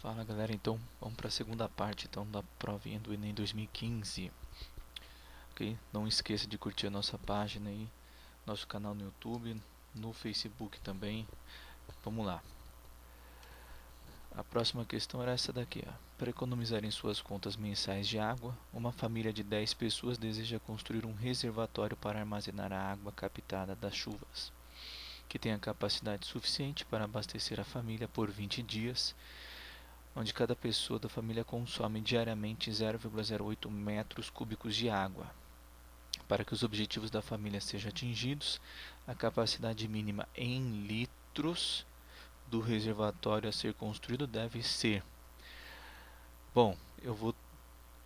Fala galera, então vamos para a segunda parte da provinha do Enem 2015. Ok? Não esqueça de curtir a nossa página aí, nosso canal no YouTube, no Facebook também. Vamos lá. A próxima questão era essa daqui, ó. Para economizar em suas contas mensais de água, uma família de 10 pessoas deseja construir um reservatório para armazenar a água captada das chuvas, que tenha capacidade suficiente para abastecer a família por 20 dias, onde cada pessoa da família consome diariamente 0,08 metros cúbicos de água. Para que os objetivos da família sejam atingidos, a capacidade mínima em litros do reservatório a ser construído deve ser. Bom, o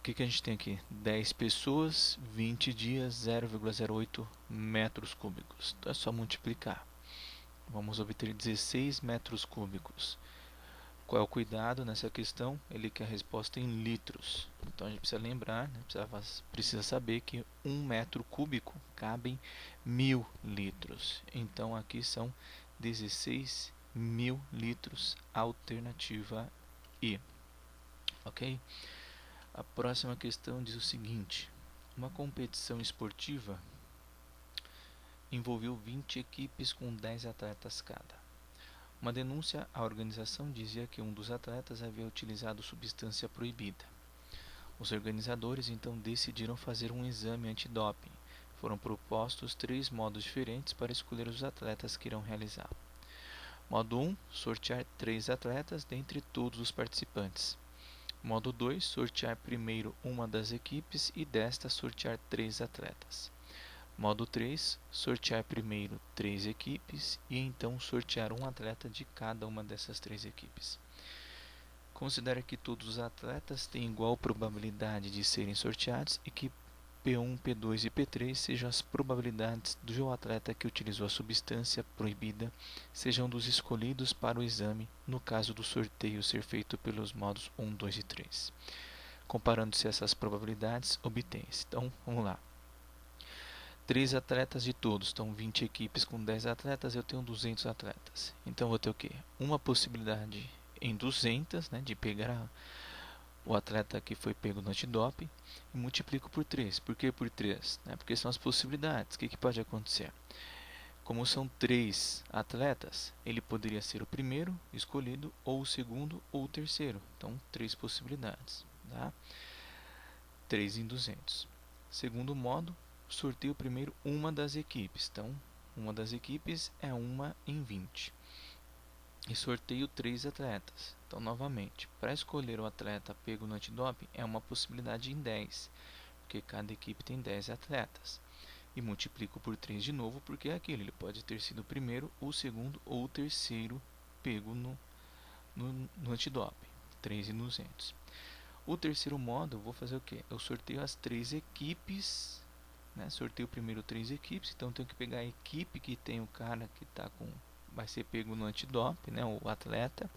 que a gente tem aqui? 10 pessoas, 20 dias, 0,08 metros cúbicos. Então é só multiplicar. Vamos obter 16 metros cúbicos. Qual é o cuidado nessa questão? Ele quer a resposta em litros. Então a gente precisa lembrar, né? precisa saber que 1 metro cúbico cabe em 1000 litros. Então aqui são 16.000 litros, alternativa I. Ok? A próxima questão diz o seguinte: uma competição esportiva envolveu 20 equipes com 10 atletas cada. Uma denúncia à organização dizia que um dos atletas havia utilizado substância proibida. Os organizadores então decidiram fazer um exame antidoping. Foram propostos 3 modos diferentes para escolher os atletas que irão realizar. Modo 1, sortear 3 atletas dentre todos os participantes. Modo 2, sortear primeiro uma das equipes e desta sortear 3 atletas. Modo 3, sortear primeiro 3 equipes e então sortear um atleta de cada uma dessas 3 equipes. Considere que todos os atletas têm igual probabilidade de serem sorteados e que P1, P2 e P3 sejam as probabilidades do atleta que utilizou a substância proibida sejam dos escolhidos para o exame, no caso do sorteio ser feito pelos modos 1, 2 e 3. Comparando-se essas probabilidades, obtém-se. Então, vamos lá. 3 atletas de todos, então 20 equipes com 10 atletas, eu tenho 200 atletas. Então vou ter o quê? Uma possibilidade em 200, né, de pegar o atleta que foi pego no antidoping e multiplico por 3. Por que por 3? Porque são as possibilidades. O que pode acontecer? Como são 3 atletas, ele poderia ser o primeiro escolhido, ou o segundo, ou o terceiro. Então, 3 possibilidades. Tá? 3 em 200. Segundo modo, sorteio primeiro uma das equipes. Então, uma das equipes é 1 em 20. E sorteio 3 atletas. Então, novamente, para escolher o atleta pego no antidoping é uma possibilidade em 10, porque cada equipe tem 10 atletas. E multiplico por 3 de novo, porque é aquilo, ele pode ter sido o primeiro, o segundo ou o terceiro pego no antidoping. 3 em 200. O terceiro modo, eu vou fazer o quê? Eu sorteio as 3 equipes, né? Sorteio primeiro 3 equipes, então eu tenho que pegar a equipe que tem o cara que vai ser pego no antidoping, né? O atleta.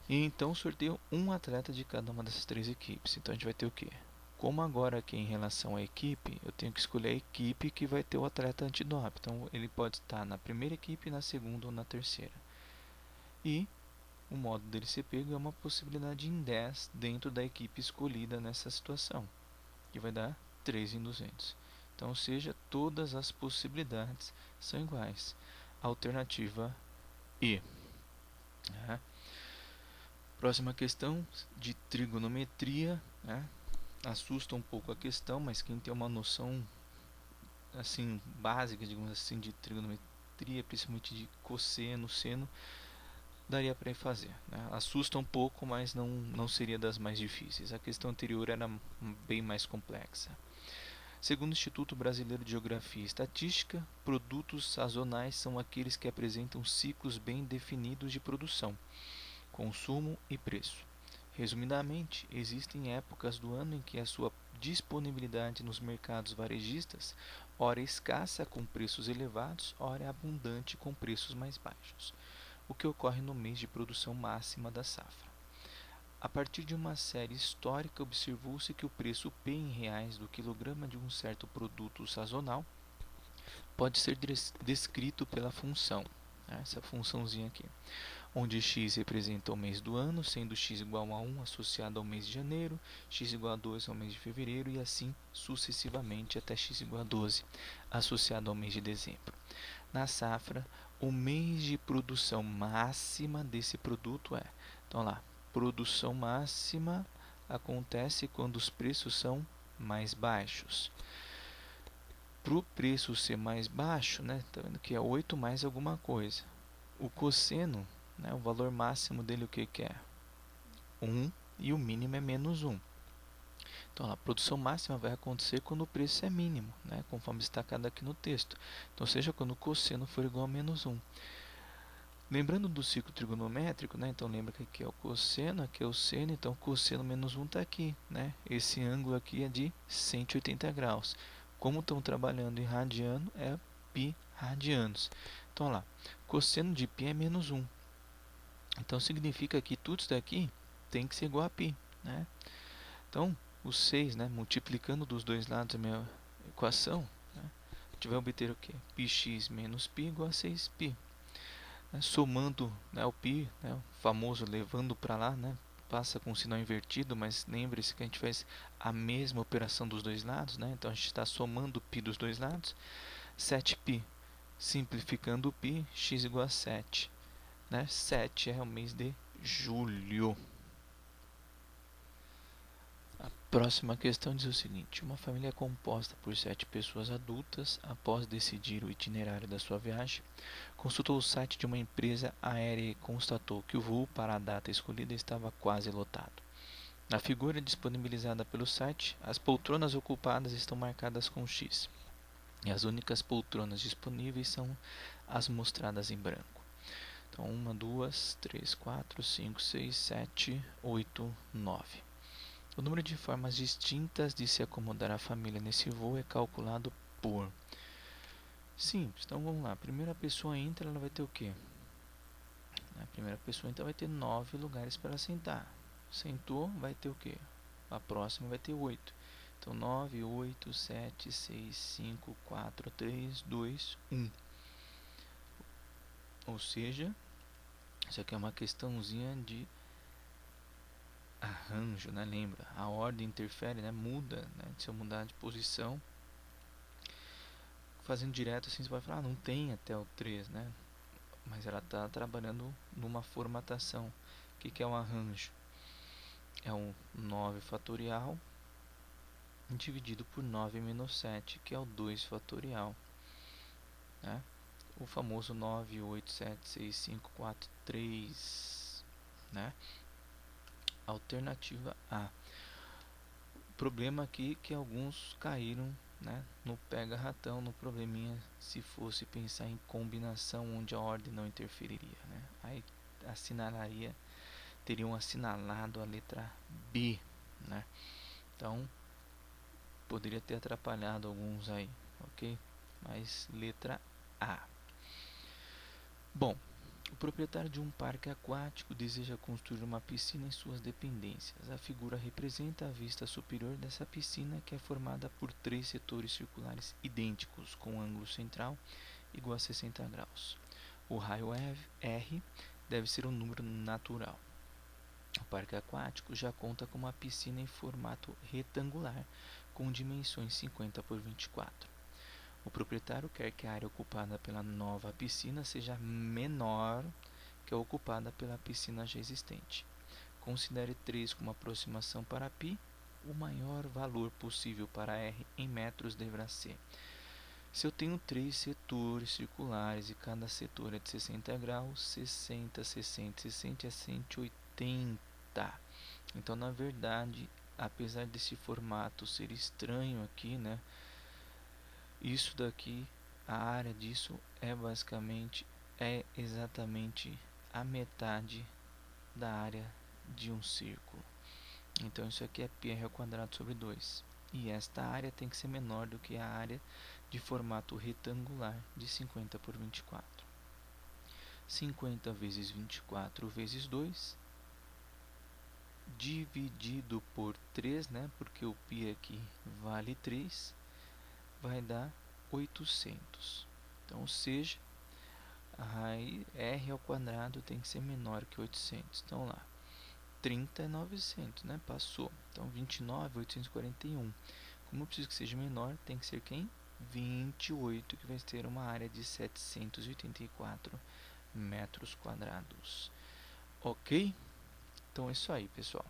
E então sorteio um atleta de cada uma dessas 3 equipes. Então a gente vai ter o quê? Como agora aqui em relação à equipe, eu tenho que escolher a equipe que vai ter o atleta antidoping. Então ele pode estar na primeira equipe, na segunda ou na terceira. E o modo dele ser pego é uma possibilidade em 10 dentro da equipe escolhida nessa situação, que vai dar 3 em 200. Então, ou seja, todas as possibilidades são iguais. Alternativa E. Né? Próxima questão de trigonometria. Né? Assusta um pouco a questão, mas quem tem uma noção assim básica, digamos assim, de trigonometria, principalmente de cosseno, seno, daria para fazer. Né? Assusta um pouco, mas não seria das mais difíceis. A questão anterior era bem mais complexa. Segundo o Instituto Brasileiro de Geografia e Estatística, produtos sazonais são aqueles que apresentam ciclos bem definidos de produção, consumo e preço. Resumidamente, existem épocas do ano em que a sua disponibilidade nos mercados varejistas ora é escassa com preços elevados, ora é abundante com preços mais baixos, o que ocorre no mês de produção máxima da safra. A partir de uma série histórica, observou-se que o preço P em reais do quilograma de um certo produto sazonal pode ser descrito pela função, essa funçãozinha aqui. onde x representa o mês do ano, sendo x igual a 1 associado ao mês de janeiro, x igual a 2 ao mês de fevereiro e assim sucessivamente até x igual a 12 associado ao mês de dezembro. Na safra, o mês de produção máxima desse produto é, então lá, produção máxima acontece quando os preços são mais baixos. Para o preço ser mais baixo, né, tá vendo que é 8 mais alguma coisa. O cosseno, né, o valor máximo dele o que é? 1 e o mínimo é menos 1. Então, a produção máxima vai acontecer quando o preço é mínimo, né, conforme destacado aqui no texto. Então, seja quando o cosseno for igual a menos 1. Lembrando do ciclo trigonométrico, né, então lembra que aqui é o cosseno, aqui é o seno, então cosseno menos 1 está aqui. Né? Esse ângulo aqui é de 180 graus. Como estão trabalhando em radiano, é π radianos. Então, lá, cosseno de π é menos 1. Então, significa que tudo isso daqui tem que ser igual a π. Né? Então, o 6, né, multiplicando dos dois lados a minha equação, né, a gente vai obter o quê? πx menos π igual a 6π. Né, somando, né, o π, né, o famoso levando para lá, né, passa com o sinal invertido, mas lembre-se que a gente faz a mesma operação dos dois lados. Né, então, a gente está somando o π dos dois lados. 7π, simplificando o π, x igual a 7. Né, 7 é o mês de julho. A próxima questão diz o seguinte: uma família composta por 7 pessoas adultas, após decidir o itinerário da sua viagem, consultou o site de uma empresa aérea e constatou que o voo para a data escolhida estava quase lotado. Na figura disponibilizada pelo site, as poltronas ocupadas estão marcadas com X, e as únicas poltronas disponíveis são as mostradas em branco. Então, 1, 2, 3, 4, 5, 6, 7, 8, 9. O número de formas distintas de se acomodar a família nesse voo é calculado por... Simples, então vamos lá. A primeira pessoa entra, ela vai ter o quê? A primeira pessoa então vai ter 9 lugares para sentar. Sentou, vai ter o quê? A próxima vai ter 8. Então 9, 8, 7, 6, 5, 4, 3, 2, 1. Ou seja, isso aqui é uma questãozinha de arranjo, né? Lembra? A ordem interfere, né? Muda, né? Se eu mudar de posição, fazendo direto assim, você vai falar, não tem até o 3, né? Mas ela está trabalhando numa formatação. O que é um arranjo? É um 9 fatorial dividido por 9 menos 7, que é o 2 fatorial. Né? O famoso 9, 8, 7, 6, 5, 4, 3. Né? Alternativa A. O problema aqui é que alguns caíram, né, no pega-ratão, no probleminha, se fosse pensar em combinação onde a ordem não interferiria. Né? Aí assinalaria, teriam assinalado a letra B. Né? Então, poderia ter atrapalhado alguns aí, ok? Mas letra A. Bom, o proprietário de um parque aquático deseja construir uma piscina em suas dependências. A figura representa a vista superior dessa piscina, que é formada por 3 setores circulares idênticos, com ângulo central igual a 60 graus. O raio R deve ser um número natural. O parque aquático já conta com uma piscina em formato retangular, com dimensões 50 por 24. O proprietário quer que a área ocupada pela nova piscina seja menor que a ocupada pela piscina já existente. Considere 3 como aproximação para π. O maior valor possível para R em metros deverá ser. Se eu tenho 3 setores circulares e cada setor é de 60 graus, 60, 60, 60 é 180. Então, na verdade, apesar desse formato ser estranho aqui, né? Isso daqui, a área disso é exatamente a metade da área de um círculo. Então isso aqui é πr ao quadrado sobre 2. E esta área tem que ser menor do que a área de formato retangular de 50 por 24. 50 vezes 24 vezes 2, dividido por 3, né? Porque o π aqui vale 3, vai dar 800. Então, ou seja, a raiz r ao quadrado tem que ser menor que 800. Então lá, 30 é 900, né? Passou. Então 29, 841. Como eu preciso que seja menor, tem que ser quem? 28, que vai ter uma área de 784 metros quadrados. Ok? Então é isso aí, pessoal.